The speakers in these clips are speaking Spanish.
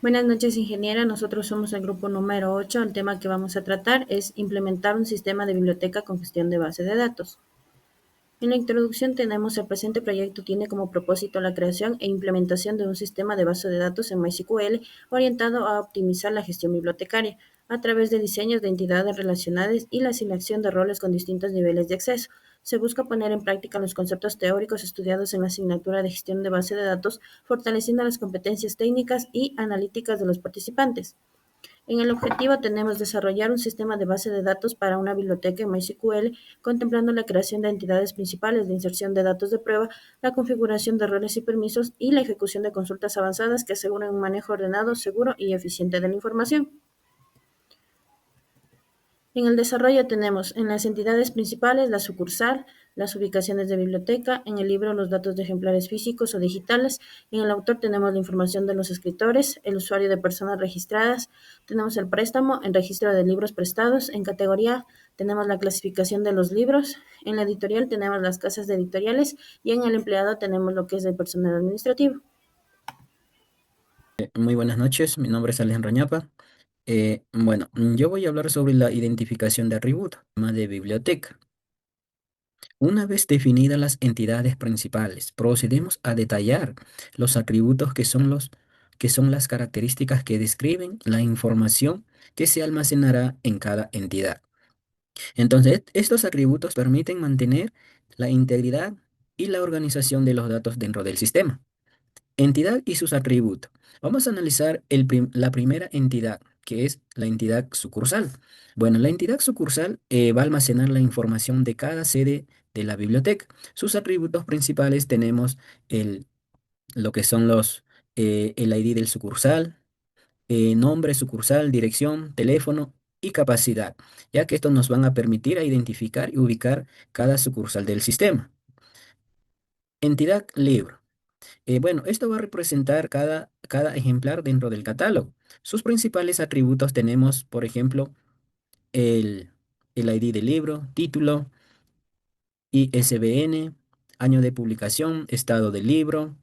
Buenas noches, ingeniera. Nosotros somos el grupo número 8. El tema que vamos a tratar es implementar un sistema de biblioteca con gestión de base de datos. En la introducción tenemos el presente proyecto tiene como propósito la creación e implementación de un sistema de base de datos en MySQL orientado a optimizar la gestión bibliotecaria a través de diseños de entidades relacionadas y la asignación de roles con distintos niveles de acceso. Se busca poner en práctica los conceptos teóricos estudiados en la asignatura de gestión de base de datos, fortaleciendo las competencias técnicas y analíticas de los participantes. En el objetivo tenemos desarrollar un sistema de base de datos para una biblioteca en MySQL, contemplando la creación de entidades principales de inserción de datos de prueba, la configuración de roles y permisos y la ejecución de consultas avanzadas que aseguren un manejo ordenado, seguro y eficiente de la información. En el desarrollo tenemos en las entidades principales la sucursal, las ubicaciones de biblioteca, en el libro los datos de ejemplares físicos o digitales, en el autor tenemos la información de los escritores, el usuario de personas registradas, tenemos el préstamo, el registro de libros prestados, en categoría tenemos la clasificación de los libros, en la editorial tenemos las casas de editoriales y en el empleado tenemos lo que es el personal administrativo. Muy buenas noches, mi nombre es Alejandro Ñapa. Yo voy a hablar sobre la identificación de atributos, tema de biblioteca. Una vez definidas las entidades principales, procedemos a detallar los atributos que son las características que describen la información que se almacenará en cada entidad. Entonces, estos atributos permiten mantener la integridad y la organización de los datos dentro del sistema. Entidad y sus atributos. Vamos a analizar la primera entidad, que es la entidad sucursal. Bueno, la entidad sucursal va a almacenar la información de cada sede de la biblioteca. Sus atributos principales tenemos lo que son el ID del sucursal, nombre sucursal, dirección, teléfono y capacidad, ya que estos nos van a permitir a identificar y ubicar cada sucursal del sistema. Entidad libro. Esto va a representar cada ejemplar dentro del catálogo. Sus principales atributos tenemos, por ejemplo, el, el ID del libro, título, ISBN, año de publicación, estado del libro,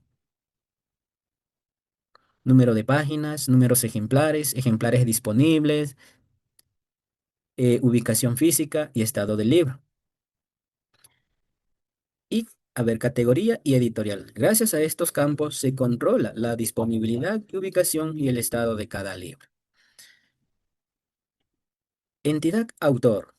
número de páginas, números ejemplares, ejemplares disponibles, ubicación física y estado del libro. Y, a ver, categoría y editorial. Gracias a estos campos se controla la disponibilidad, ubicación y el estado de cada libro. Entidad autor.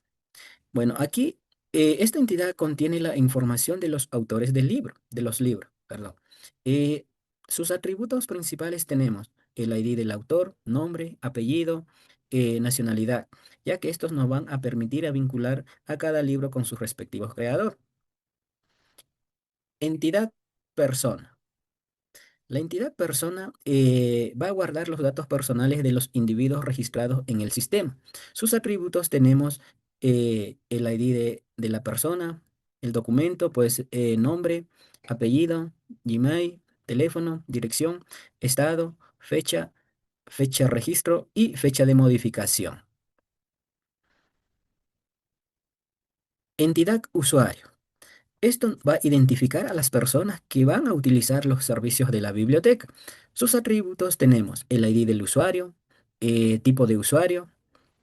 Bueno, aquí esta entidad contiene la información de los autores del libro, de los libros, perdón. Eh, Sus atributos principales tenemos el ID del autor, nombre, apellido, nacionalidad, ya que estos nos van a permitir a vincular a cada libro con su respectivo creador. Entidad persona. La entidad persona va a guardar los datos personales de los individuos registrados en el sistema. Sus atributos tenemos el ID de la persona, el documento, pues nombre, apellido, Gmail, teléfono, dirección, estado, fecha de registro y fecha de modificación. Entidad usuario. Esto va a identificar a las personas que van a utilizar los servicios de la biblioteca. Sus atributos tenemos el ID del usuario, tipo de usuario,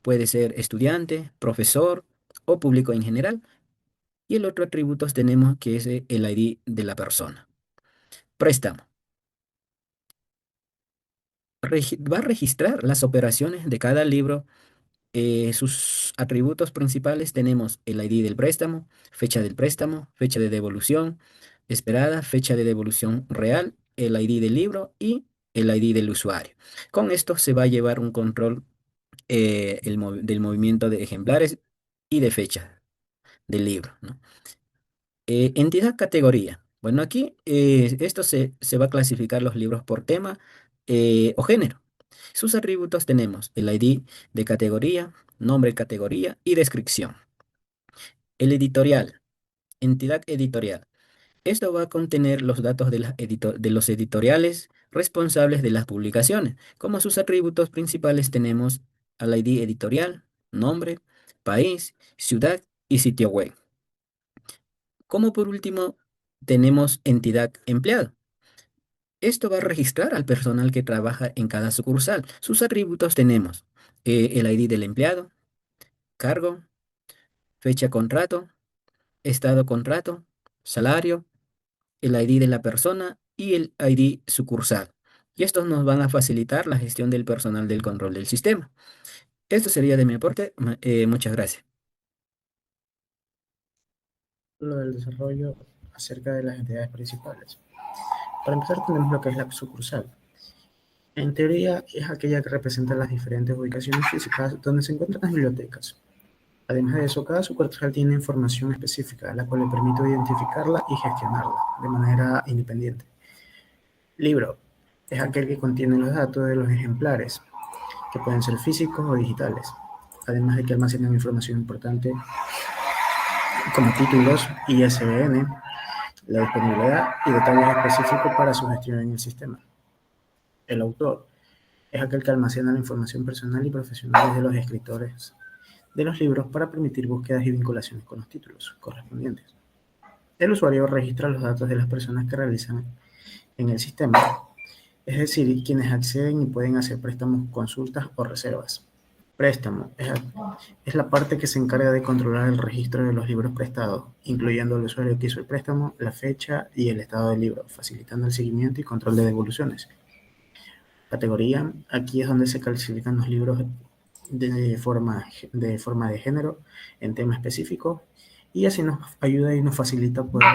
puede ser estudiante, profesor o público en general. Y el otro atributo tenemos que es el ID de la persona. Préstamo. Va a registrar las operaciones de cada libro. Sus atributos principales tenemos el ID del préstamo, fecha de devolución esperada, fecha de devolución real, el ID del libro y el ID del usuario. Con esto se va a llevar un control del movimiento de ejemplares y de fecha del libro, ¿no? Entidad categoría. Bueno, aquí esto se va a clasificar los libros por tema o género. Sus atributos tenemos el ID de categoría, nombre categoría y descripción. El editorial, entidad editorial. Esto va a contener los datos de los editoriales responsables de las publicaciones. Como sus atributos principales tenemos al ID editorial, nombre, país, ciudad y sitio web. Como por último, tenemos entidad empleado. Esto va a registrar al personal que trabaja en cada sucursal. Sus atributos tenemos el ID del empleado, cargo, fecha contrato, estado contrato, salario, el ID de la persona y el ID sucursal. Y estos nos van a facilitar la gestión del personal del control del sistema. Esto sería de mi aporte. Muchas gracias. Lo del desarrollo acerca de las entidades principales. Para empezar tenemos lo que es la sucursal. En teoría es aquella que representa las diferentes ubicaciones físicas donde se encuentran las bibliotecas. Además de eso, cada sucursal tiene información específica, la cual le permite identificarla y gestionarla de manera independiente. Libro es aquel que contiene los datos de los ejemplares, que pueden ser físicos o digitales, además de que almacenan información importante como títulos, ISBN, la disponibilidad y detalles específicos para su gestión en el sistema. El autor es aquel que almacena la información personal y profesional de los escritores de los libros para permitir búsquedas y vinculaciones con los títulos correspondientes. El usuario registra los datos de las personas que realizan en el sistema, es decir, quienes acceden y pueden hacer préstamos, consultas o reservas. Préstamo es la parte que se encarga de controlar el registro de los libros prestados, incluyendo al usuario que hizo el préstamo, la fecha y el estado del libro, facilitando el seguimiento y control de devoluciones. Categoría, aquí es donde se clasifican los libros de forma de género en tema específico, y así nos ayuda y nos facilita poder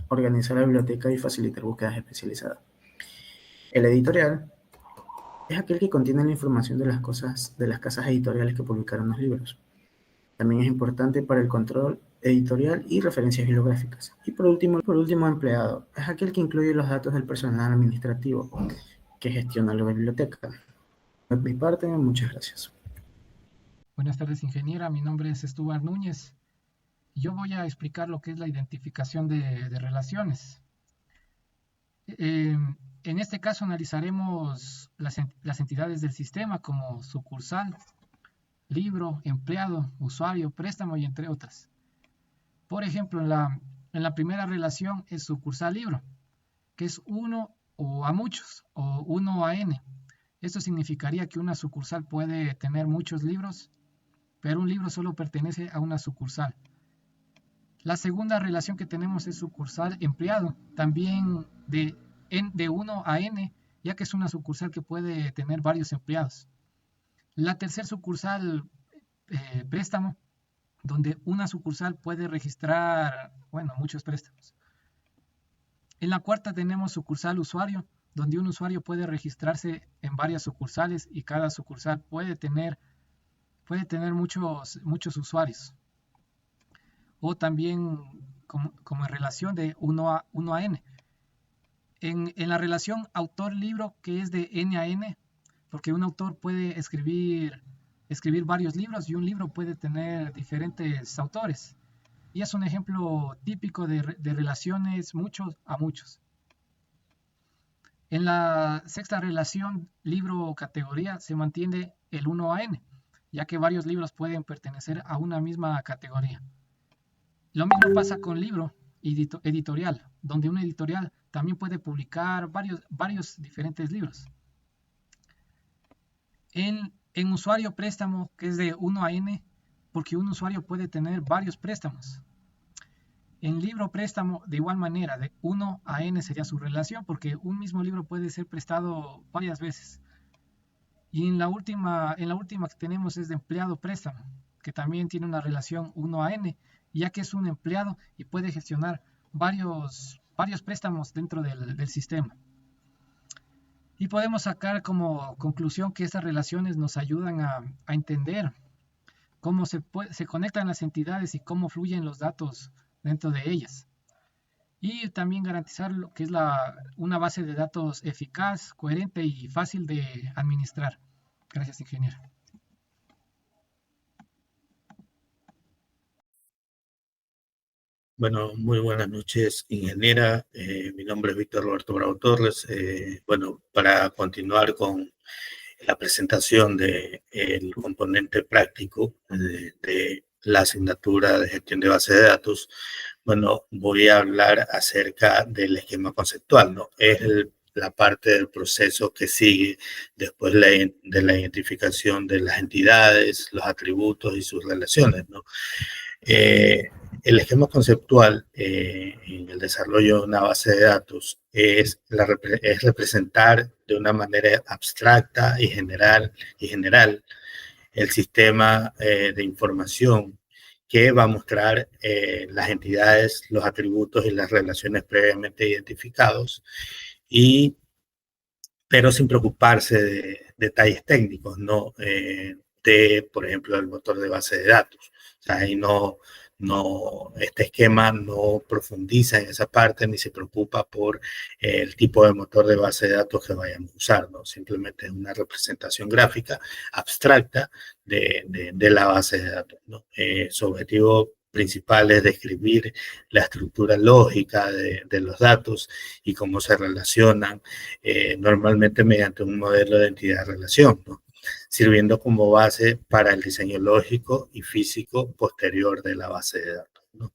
organizar la biblioteca y facilitar búsquedas especializadas. El editorial es aquel que contiene la información de las casas editoriales que publicaron los libros. También es importante para el control editorial y referencias bibliográficas. Y por último, empleado es aquel que incluye los datos del personal administrativo que gestiona la biblioteca. Por mi parte, muchas gracias. Buenas tardes, ingeniera. Mi nombre es Stuart Núñez. Yo voy a explicar lo que es la identificación de relaciones. En este caso analizaremos las entidades del sistema como sucursal, libro, empleado, usuario, préstamo y entre otras. Por ejemplo, en la primera relación es sucursal libro, que es uno o a muchos, o 1 a n. Esto significaría que una sucursal puede tener muchos libros, pero un libro solo pertenece a una sucursal. La segunda relación que tenemos es sucursal empleado, también de 1 a n, ya que es una sucursal que puede tener varios empleados. La tercera sucursal, préstamo, donde una sucursal puede registrar, muchos préstamos. En la cuarta tenemos sucursal usuario, donde un usuario puede registrarse en varias sucursales y cada sucursal puede tener muchos usuarios. O también como en relación de 1 a n. En la relación autor-libro, que es de n a n, porque un autor puede escribir varios libros y un libro puede tener diferentes autores. Y es un ejemplo típico de relaciones muchos a muchos. En la sexta relación libro-categoría se mantiene el 1 a n, ya que varios libros pueden pertenecer a una misma categoría. Lo mismo pasa con libro editorial, donde una editorial también puede publicar varios diferentes libros. En usuario préstamo, que es de 1 a n, porque un usuario puede tener varios préstamos. En libro préstamo, de igual manera, de 1 a n sería su relación, porque un mismo libro puede ser prestado varias veces. Y en la última que tenemos es de empleado préstamo, que también tiene una relación 1 a n, ya que es un empleado y puede gestionar varios préstamos dentro del sistema. Y podemos sacar como conclusión que estas relaciones nos ayudan a entender cómo se conectan las entidades y cómo fluyen los datos dentro de ellas. Y también garantizar lo que es una base de datos eficaz, coherente y fácil de administrar. Gracias, ingeniero. Bueno, muy buenas noches, ingeniera. Mi nombre es Víctor Roberto Bravo Torres. Para continuar con la presentación del componente práctico de la asignatura de gestión de base de datos, voy a hablar acerca del esquema conceptual, ¿no? Es la parte del proceso que sigue después de la identificación de las entidades, los atributos y sus relaciones, ¿no? El esquema conceptual en el desarrollo de una base de datos es representar de una manera abstracta y general el sistema de información que va a mostrar las entidades, los atributos y las relaciones previamente identificados, pero sin preocuparse de detalles técnicos, ¿no? Por ejemplo, el motor de base de datos. O sea, ahí este esquema no profundiza en esa parte ni se preocupa por el tipo de motor de base de datos que vayamos a usar, ¿no? Simplemente es una representación gráfica abstracta de la base de datos, ¿no? Su objetivo principal es describir la estructura lógica de los datos y cómo se relacionan normalmente mediante un modelo de entidad-relación, ¿no? Sirviendo como base para el diseño lógico y físico posterior de la base de datos, ¿no?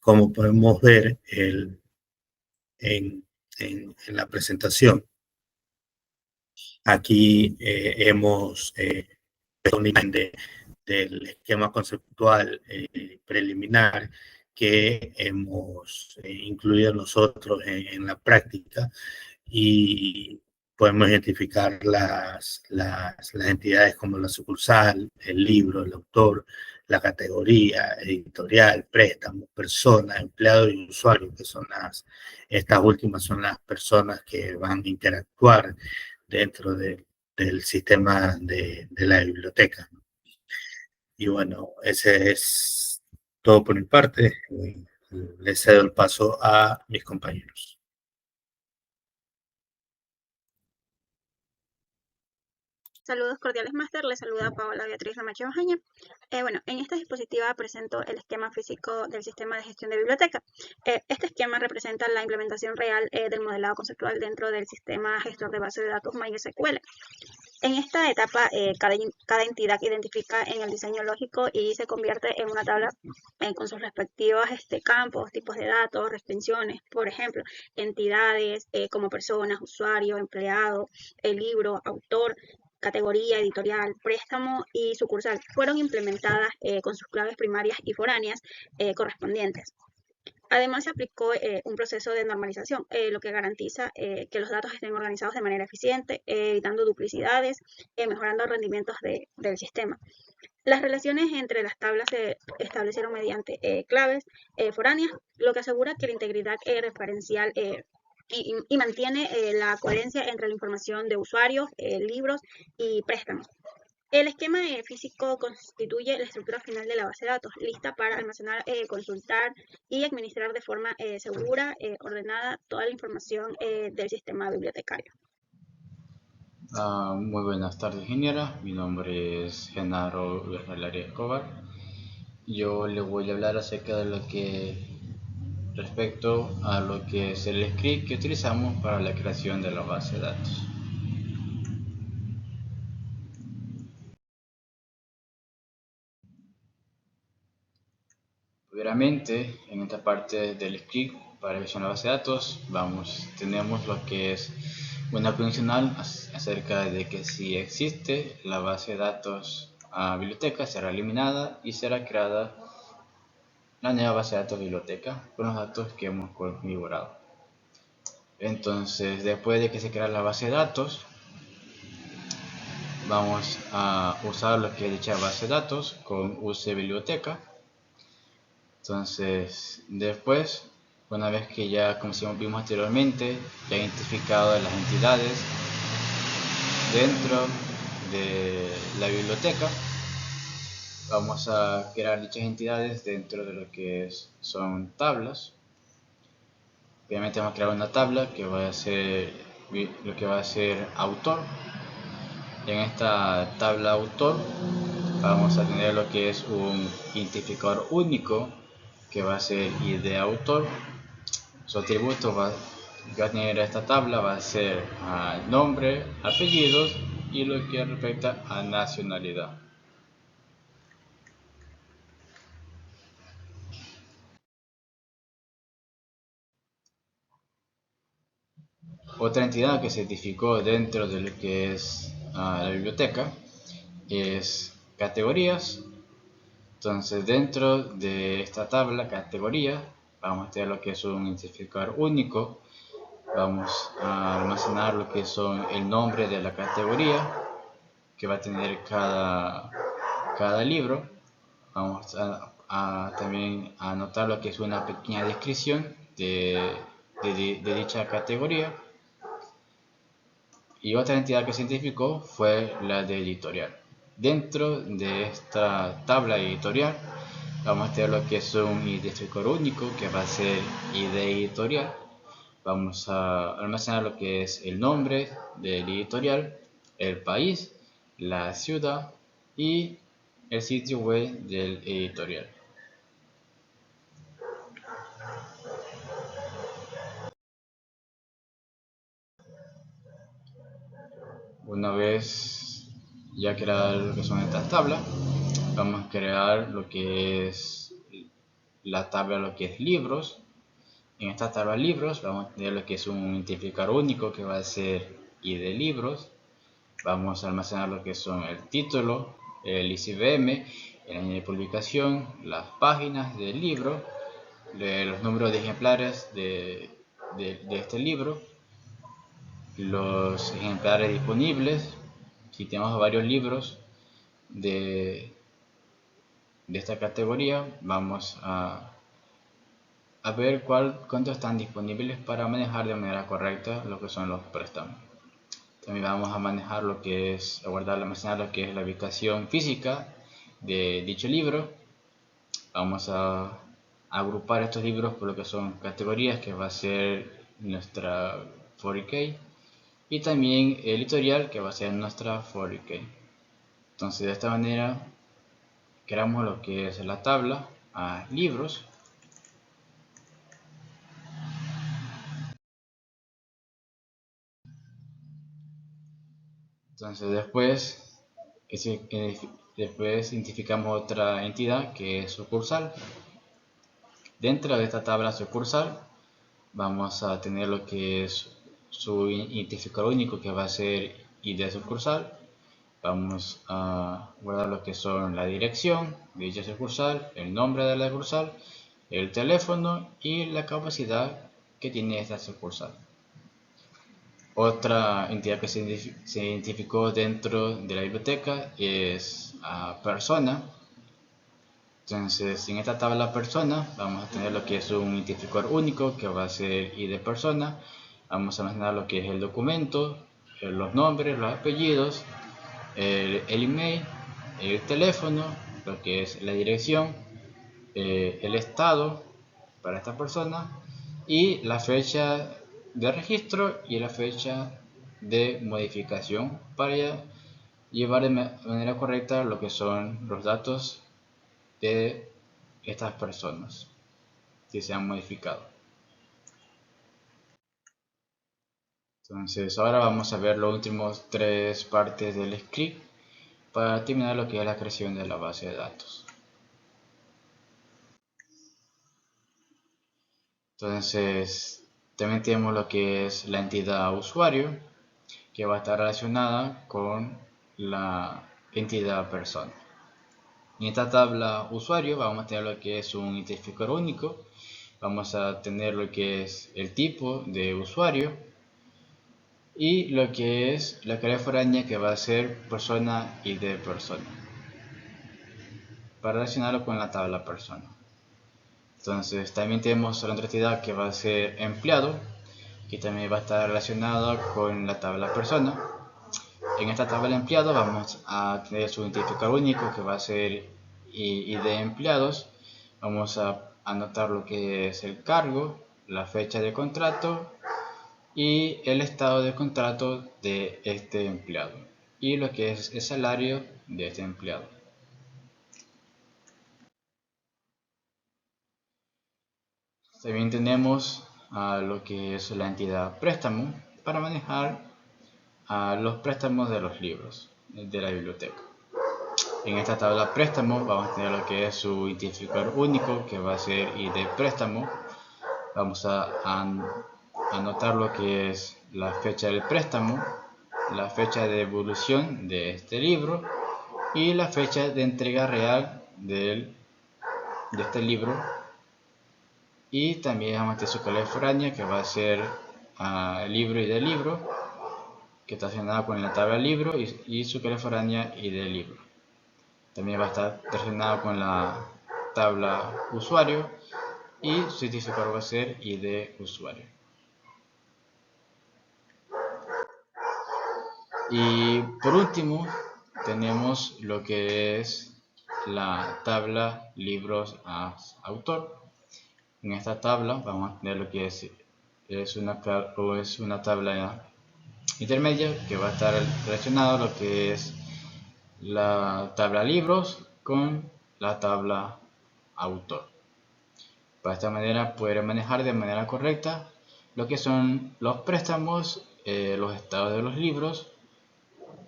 Como podemos ver en la presentación, aquí hemos una imagen del esquema conceptual preliminar que hemos incluido nosotros en la práctica, y podemos identificar las entidades como la sucursal, el libro, el autor, la categoría, editorial, préstamo, persona, empleado y usuario, que son estas últimas son las personas que van a interactuar dentro del sistema de la biblioteca. Y bueno, ese es todo por mi parte. Les cedo el paso a mis compañeros. Saludos cordiales, Máster. Les saluda Paola Beatriz Ramache Bajaña. Bueno, en esta diapositiva presento el esquema físico del sistema de gestión de biblioteca. Este esquema representa la implementación real del modelado conceptual dentro del sistema gestor de base de datos MySQL. En esta etapa, cada entidad identifica en el diseño lógico y se convierte en una tabla con sus respectivos campos, tipos de datos, restricciones, por ejemplo, entidades como personas, usuario, empleado, el libro, autor, categoría, editorial, préstamo y sucursal fueron implementadas con sus claves primarias y foráneas correspondientes. Además, se aplicó un proceso de normalización, lo que garantiza que los datos estén organizados de manera eficiente, evitando duplicidades, mejorando rendimientos del sistema. Las relaciones entre las tablas se establecieron mediante claves foráneas, lo que asegura que la integridad referencial y mantiene la coherencia entre la información de usuarios, libros y préstamos. El esquema físico constituye la estructura final de la base de datos, lista para almacenar, consultar y administrar de forma segura, ordenada, toda la información del sistema bibliotecario. Muy buenas tardes, ingeniera. Mi nombre es Genaro Berralaria Escobar. Yo le voy a hablar acerca de respecto a lo que es el script que utilizamos para la creación de la base de datos. Primeramente, en esta parte del script para creación de la base de datos, tenemos lo que es una condicional acerca de que si existe la base de datos a biblioteca, será eliminada y será creada la nueva base de datos biblioteca con los datos que hemos configurado. Entonces, después de que se crea la base de datos, vamos a usar lo que es dicha base de datos con use biblioteca. Entonces, después, una vez que ya, como vimos anteriormente, ya identificado las entidades dentro de la biblioteca, vamos a crear dichas entidades dentro de lo que son tablas. Obviamente vamos a crear una tabla que va a ser lo que va a ser autor. En esta tabla autor vamos a tener lo que es un identificador único que va a ser ID autor. Su atributo que va a tener esta tabla va a ser nombre, apellidos y lo que respecta a nacionalidad. Otra entidad que se identificó dentro de lo que es la biblioteca es categorías. Entonces, dentro de esta tabla categoría vamos a tener lo que es un identificador único. Vamos a almacenar lo que son el nombre de la categoría que va a tener cada libro. Vamos a también anotar lo que es una pequeña descripción de dicha categoría. Y otra entidad que se identificó fue la de editorial. Dentro de esta tabla editorial vamos a tener lo que es un identificador único que va a ser ID editorial. Vamos a almacenar lo que es el nombre del editorial, el país, la ciudad y el sitio web del editorial. Una vez ya creado lo que son estas tablas, vamos a crear lo que es la tabla, lo que es libros. En esta tabla libros vamos a tener lo que es un identificador único que va a ser ID libros. Vamos a almacenar lo que son el título, el ISBN, el año de publicación, las páginas del libro, los números de ejemplares de este libro, los ejemplares disponibles. Si tenemos varios libros de esta categoría, vamos a ver cuántos están disponibles para manejar de manera correcta lo que son los préstamos. También vamos a manejar lo que es, a guardar, almacenar lo que es la ubicación física de dicho libro. Vamos a agrupar estos libros por lo que son categorías, que va a ser nuestra 4K, y también el editorial, que va a ser nuestra 4K. Entonces, de esta manera creamos lo que es la tabla a libros. Entonces después identificamos otra entidad que es sucursal. Dentro de esta tabla sucursal vamos a tener lo que es su identificador único, que va a ser ID sucursal. Vamos a guardar lo que son la dirección de dicha sucursal, el nombre de la sucursal, el teléfono y la capacidad que tiene esta sucursal. Otra entidad que se identificó dentro de la biblioteca es persona. Entonces, en esta tabla persona vamos a tener lo que es un identificador único, que va a ser ID persona. Vamos a almacenar lo que es el documento, los nombres, los apellidos, el email, el teléfono, lo que es la dirección, el estado para esta persona y la fecha de registro y la fecha de modificación para llevar de manera correcta lo que son los datos de estas personas que se han modificado. Entonces ahora vamos a ver las últimas tres partes del script para terminar lo que es la creación de la base de datos. Entonces también tenemos lo que es la entidad usuario, que va a estar relacionada con la entidad persona. En esta tabla usuario vamos a tener lo que es un identificador único, vamos a tener lo que es el tipo de usuario y lo que es la clave foránea, que va a ser persona y de persona, para relacionarlo con la tabla persona. Entonces también tenemos la otra entidad que va a ser empleado, que también va a estar relacionada con la tabla persona. En esta tabla empleado vamos a tener su identificador único, que va a ser ID de empleados. Vamos a anotar lo que es el cargo, la fecha de contrato y el estado de contrato de este empleado y lo que es el salario de este empleado. También tenemos lo que es la entidad préstamo para manejar los préstamos de los libros de la biblioteca. En esta tabla préstamo vamos a tener lo que es su identificador único, que va a ser ID préstamo. Vamos a anotar lo que es la fecha del préstamo, la fecha de evolución de este libro y la fecha de entrega real de este libro. Y también vamos a meter su calidad foránea, que va a ser libro y de libro, que está relacionado con la tabla libro y su calidad foránea y de libro. También va a estar relacionado con la tabla usuario y su identificador va a ser ID usuario. Y por último tenemos lo que es la tabla libros a autor. En esta tabla vamos a tener lo que es una tabla intermedia que va a estar relacionado lo que es la tabla libros con la tabla autor. Para esta manera poder manejar de manera correcta lo que son los préstamos, los estados de los libros,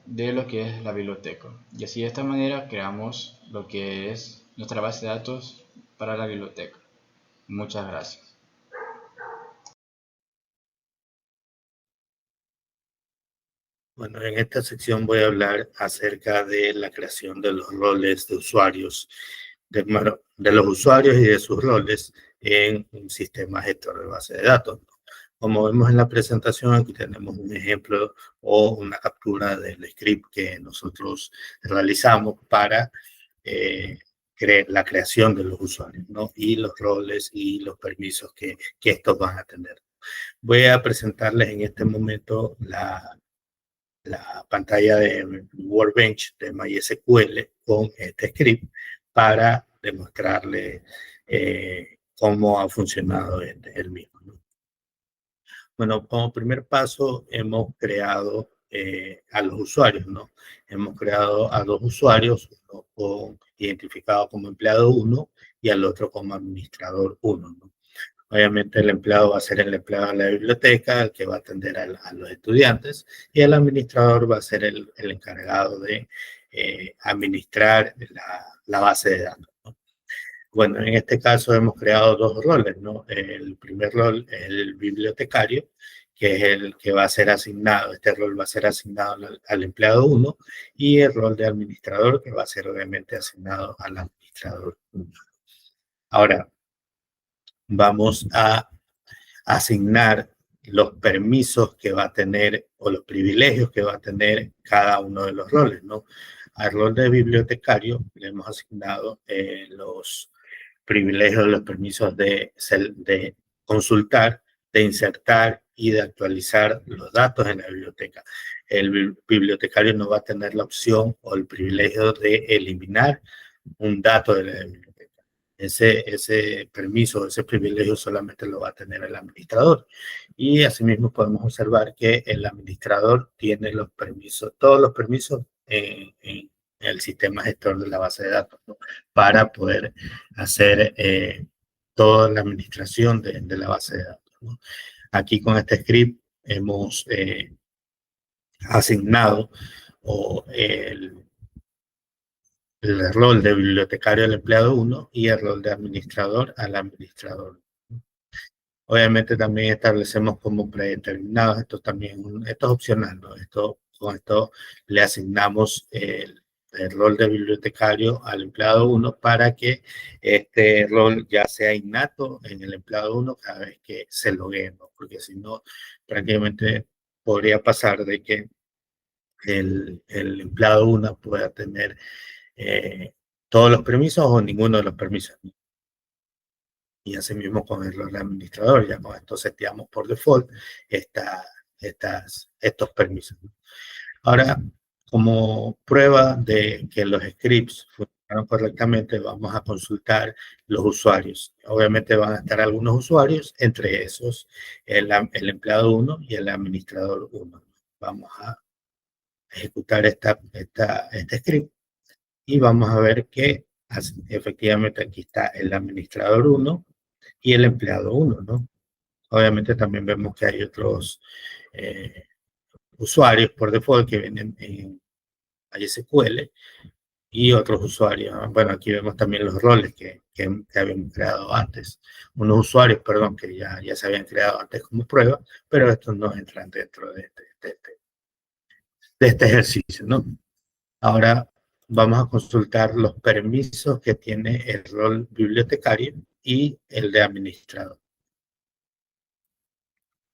de lo que es la biblioteca. Y así de esta manera creamos lo que es nuestra base de datos para la biblioteca. Muchas gracias. Bueno, en esta sección voy a hablar acerca de la creación de los roles de usuarios, de los usuarios y de sus roles en un sistema gestor de base de datos. Como vemos en la presentación, aquí tenemos un ejemplo o una captura del script que nosotros realizamos para la creación de los usuarios, ¿no? Y los roles y los permisos que estos van a tener. Voy a presentarles en este momento la pantalla de Workbench de MySQL con este script para demostrarles cómo ha funcionado el mismo, ¿no? Bueno, como primer paso hemos creado a los usuarios, ¿no? Hemos creado a dos usuarios, uno identificado como empleado 1 y al otro como administrador 1, ¿no? Obviamente el empleado va a ser el empleado de la biblioteca, el que va a atender a los estudiantes, y el administrador va a ser el encargado de administrar la base de datos, ¿no? Bueno, en este caso hemos creado dos roles, ¿no? El primer rol es el bibliotecario, que es el que va a ser asignado, este rol va a ser asignado al empleado 1, y el rol de administrador, que va a ser obviamente asignado al administrador 1. Ahora, vamos a asignar los permisos que va a tener o los privilegios que va a tener cada uno de los roles, ¿no? Al rol de bibliotecario le hemos asignado los privilegios, los permisos de consultar, de insertar y de actualizar los datos en la biblioteca. El bibliotecario no va a tener la opción o el privilegio de eliminar un dato de la biblioteca. Ese permiso, ese privilegio solamente lo va a tener el administrador. Y asimismo podemos observar que el administrador tiene los permisos, todos los permisos en el sistema gestor de la base de datos, ¿no? Para poder hacer toda la administración de la base de datos, ¿no? Aquí con este script hemos asignado el rol de bibliotecario al empleado 1 y el rol de administrador al administrador. Obviamente también establecemos como predeterminados, esto es opcional, ¿no? Con esto le asignamos el rol de bibliotecario al empleado 1 para que este rol ya sea innato en el empleado 1 cada vez que se loguee, ¿no? Porque si no, prácticamente podría pasar de que el empleado 1 pueda tener todos los permisos o ninguno de los permisos. Y así mismo con el rol de administrador, ya con esto seteamos por default estos permisos. Ahora, como prueba de que los scripts funcionaron correctamente, vamos a consultar los usuarios. Obviamente van a estar algunos usuarios, entre esos el empleado 1 y el administrador 1. Vamos a ejecutar este script. Y vamos a ver que efectivamente aquí está el administrador 1 y el empleado 1, ¿no? Obviamente también vemos que hay otros usuarios por default que vienen en MySQL, y otros usuarios. Bueno, aquí vemos también los roles que habíamos creado antes. Unos usuarios, perdón, que ya se habían creado antes como prueba, pero estos no entran dentro de este ejercicio, ¿no? Ahora vamos a consultar los permisos que tiene el rol bibliotecario y el de administrador.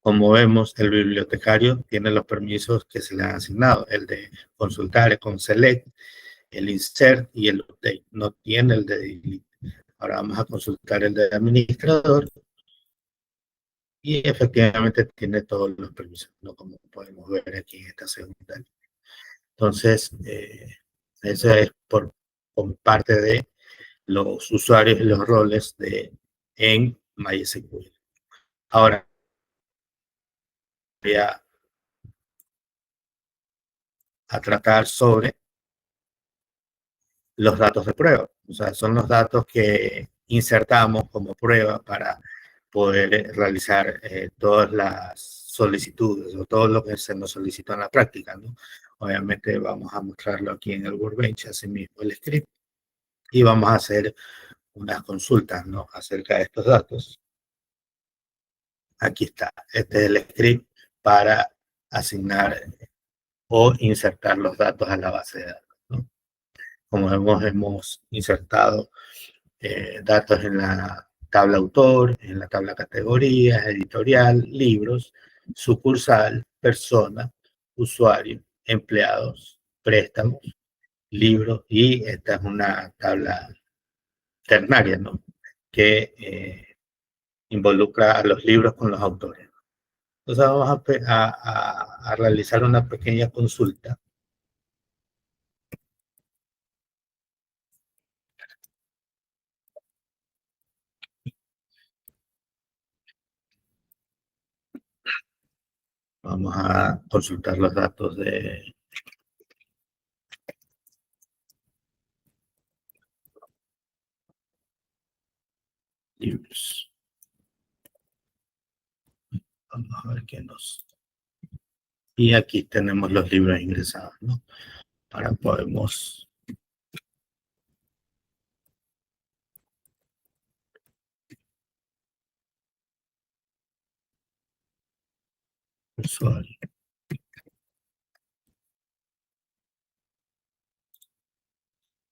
Como vemos, el bibliotecario tiene los permisos que se le han asignado, el de consultar con select, el insert y el update. No tiene el de delete. Ahora vamos a consultar el de administrador y efectivamente tiene todos los permisos, ¿no? Como podemos ver aquí en esta segunda. Entonces, eso es por parte de los usuarios y los roles en MySQL. Ahora voy a tratar sobre los datos de prueba. O sea, son los datos que insertamos como prueba para poder realizar todas las solicitudes o todo lo que se nos solicita en la práctica, ¿no? Obviamente vamos a mostrarlo aquí en el Workbench, así mismo el script, y vamos a hacer unas consultas, ¿no? Acerca de estos datos. Aquí está, este es el script para asignar o insertar los datos a la base de datos, ¿no? Como hemos insertado datos en la tabla autor, en la tabla categorías, editorial, libros, sucursal, persona, usuario, empleados, préstamos, libros, y esta es una tabla ternaria, ¿no? Que involucra a los libros con los autores. Entonces vamos a realizar una pequeña consulta. Vamos a consultar los datos de libros. Vamos a ver qué nos... Y aquí tenemos los libros ingresados, ¿no? Ahora podemos... Usuario.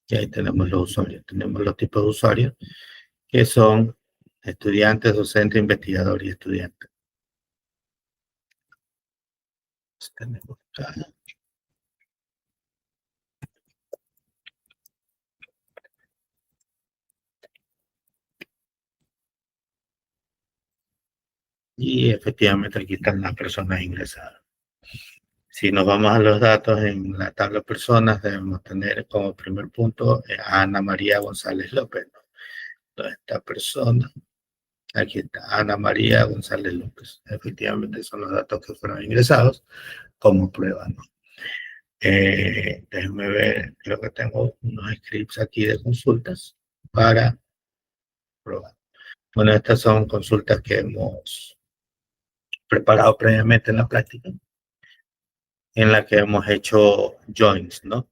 Y ahí tenemos los usuarios. Tenemos los tipos de usuarios que son estudiantes, docentes, investigadores y estudiantes. Tenemos acá. Y efectivamente aquí están las personas ingresadas. Si nos vamos a los datos en la tabla personas, debemos tener como primer punto a Ana María González López, ¿no? Entonces, esta persona, aquí está Ana María González López. Efectivamente son los datos que fueron ingresados como prueba, ¿no? Déjenme ver, creo que tengo unos scripts aquí de consultas para probar. Bueno, estas son consultas que hemos preparado previamente en la práctica, en la que hemos hecho joins, ¿no?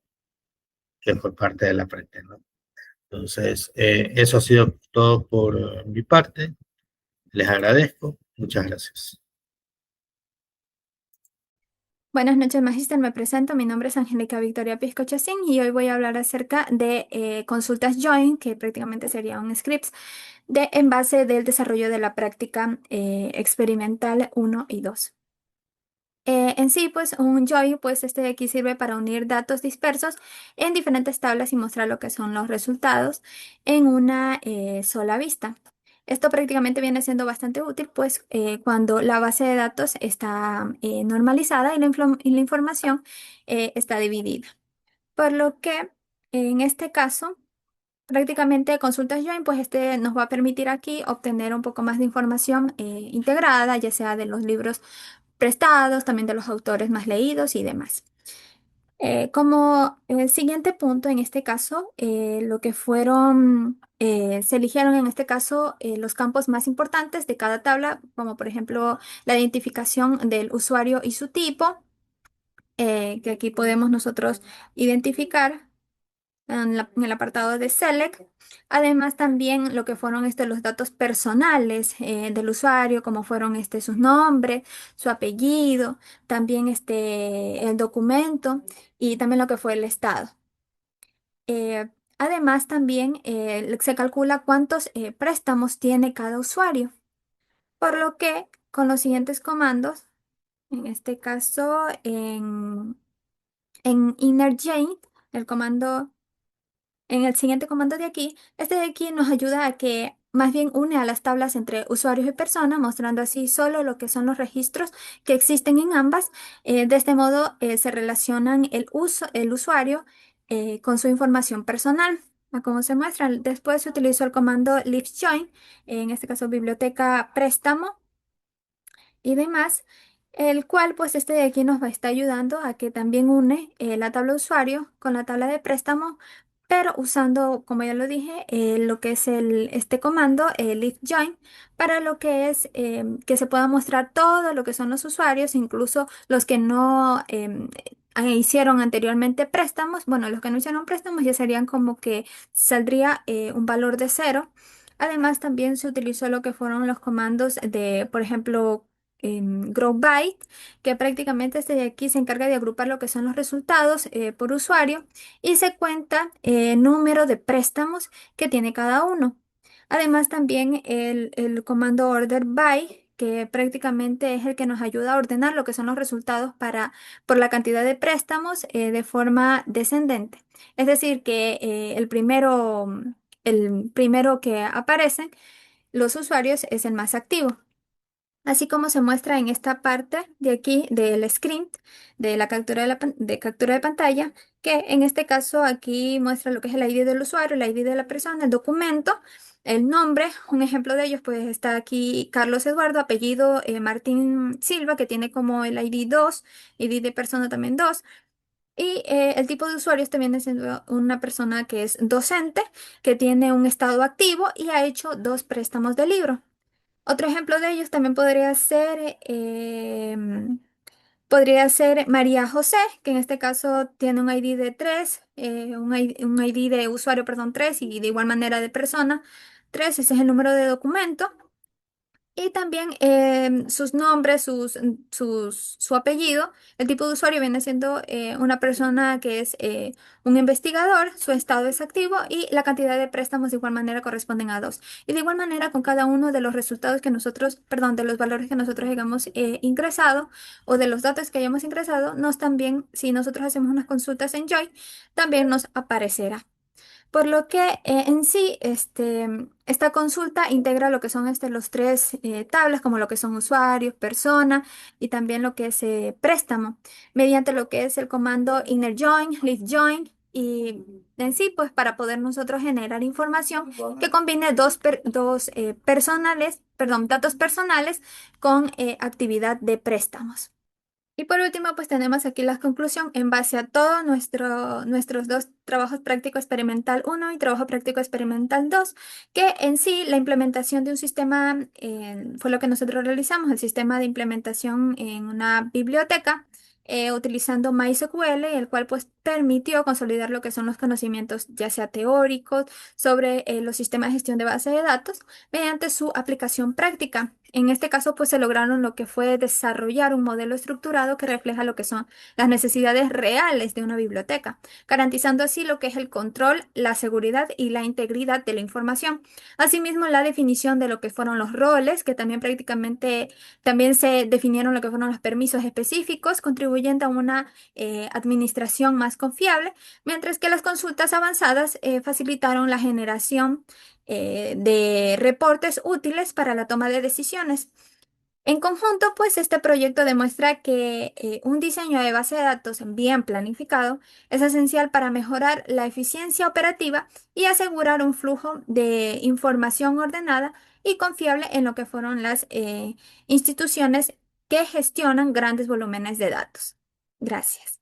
Que fue parte de la práctica, ¿no? Entonces, eso ha sido todo por mi parte. Les agradezco. Muchas gracias. Buenas noches, Magister. Me presento. Mi nombre es Angélica Victoria Piscochacín y hoy voy a hablar acerca de consultas join, que prácticamente sería un script en base del desarrollo de la práctica experimental 1 y 2. En sí, pues un join, pues este de aquí sirve para unir datos dispersos en diferentes tablas y mostrar lo que son los resultados en una sola vista. Esto prácticamente viene siendo bastante útil, pues cuando la base de datos está normalizada y y la información está dividida. Por lo que en este caso, prácticamente consultas join, pues este nos va a permitir aquí obtener un poco más de información integrada, ya sea de los libros prestados, también de los autores más leídos y demás. Como el siguiente punto, en este caso, lo que fueron, se eligieron en este caso los campos más importantes de cada tabla, como por ejemplo la identificación del usuario y su tipo, que aquí podemos nosotros identificar en el apartado de Select. Además, también lo que fueron los datos personales del usuario, como fueron sus nombres, su apellido, también el documento y también lo que fue el estado. Además, también se calcula cuántos préstamos tiene cada usuario, por lo que con los siguientes comandos, en este caso en InnerJain, el comando en el siguiente comando de aquí, este de aquí nos ayuda a que más bien une a las tablas entre usuarios y personas, mostrando así solo lo que son los registros que existen en ambas. De este modo se relacionan el usuario con su información personal. Como se muestra, después se utilizó el comando listJoin, en este caso biblioteca préstamo y demás, el cual pues este de aquí nos va a estar ayudando a que también une la tabla de usuario con la tabla de préstamo, pero usando, como ya lo dije, lo que es este comando, el if join, para lo que es que se pueda mostrar todo lo que son los usuarios, incluso los que no hicieron anteriormente préstamos. Bueno, los que no hicieron préstamos ya serían como que saldría un valor de cero. Además, también se utilizó lo que fueron los comandos de, por ejemplo, Grow By, que prácticamente este de aquí se encarga de agrupar lo que son los resultados por usuario y se cuenta el número de préstamos que tiene cada uno. Además, también el comando Order By, que prácticamente es el que nos ayuda a ordenar lo que son los resultados por la cantidad de préstamos de forma descendente. Es decir, que el primero que aparece los usuarios es el más activo. Así como se muestra en esta parte de aquí del script de la captura de captura de pantalla, que en este caso aquí muestra lo que es el ID del usuario, el ID de la persona, el documento, el nombre. Un ejemplo de ellos pues está aquí Carlos Eduardo, apellido Martín Silva, que tiene como el ID 2, ID de persona también 2. Y el tipo de usuario este viene siendo una persona que es docente, que tiene un estado activo y ha hecho 2 préstamos de libro. Otro ejemplo de ellos también podría ser María José, que en este caso tiene un ID de 3, un ID de usuario, perdón, 3 y de igual manera de persona 3, ese es el número de documento. Y también sus nombres, su apellido, el tipo de usuario viene siendo una persona que es un investigador, su estado es activo y la cantidad de préstamos de igual manera corresponden a 2. Y de igual manera con cada uno de los resultados que nosotros, perdón, de los valores que nosotros hayamos ingresado o de los datos que hayamos ingresado, también, si nosotros hacemos unas consultas en Joy, también nos aparecerá. Por lo que en sí, esta consulta integra lo que son los 3 tablas, como lo que son usuarios, persona y también lo que es préstamo, mediante lo que es el comando inner join, list join. Y en sí, pues para poder nosotros generar información que combine datos personales con actividad de préstamos. Y por último, pues tenemos aquí la conclusión en base a todos nuestros 2 trabajos práctico experimental 1 y trabajo práctico experimental 2, que en sí la implementación de un sistema fue lo que nosotros realizamos, el sistema de implementación en una biblioteca utilizando MySQL, el cual pues permitió consolidar lo que son los conocimientos ya sea teóricos sobre los sistemas de gestión de base de datos mediante su aplicación práctica. En este caso, pues se lograron lo que fue desarrollar un modelo estructurado que refleja lo que son las necesidades reales de una biblioteca, garantizando así lo que es el control, la seguridad y la integridad de la información. Asimismo, la definición de lo que fueron los roles, que también también se definieron lo que fueron los permisos específicos, contribuyendo a una administración más confiable, mientras que las consultas avanzadas facilitaron la generación de reportes útiles para la toma de decisiones. En conjunto, pues este proyecto demuestra que un diseño de base de datos bien planificado es esencial para mejorar la eficiencia operativa y asegurar un flujo de información ordenada y confiable en lo que fueron las instituciones que gestionan grandes volúmenes de datos. Gracias.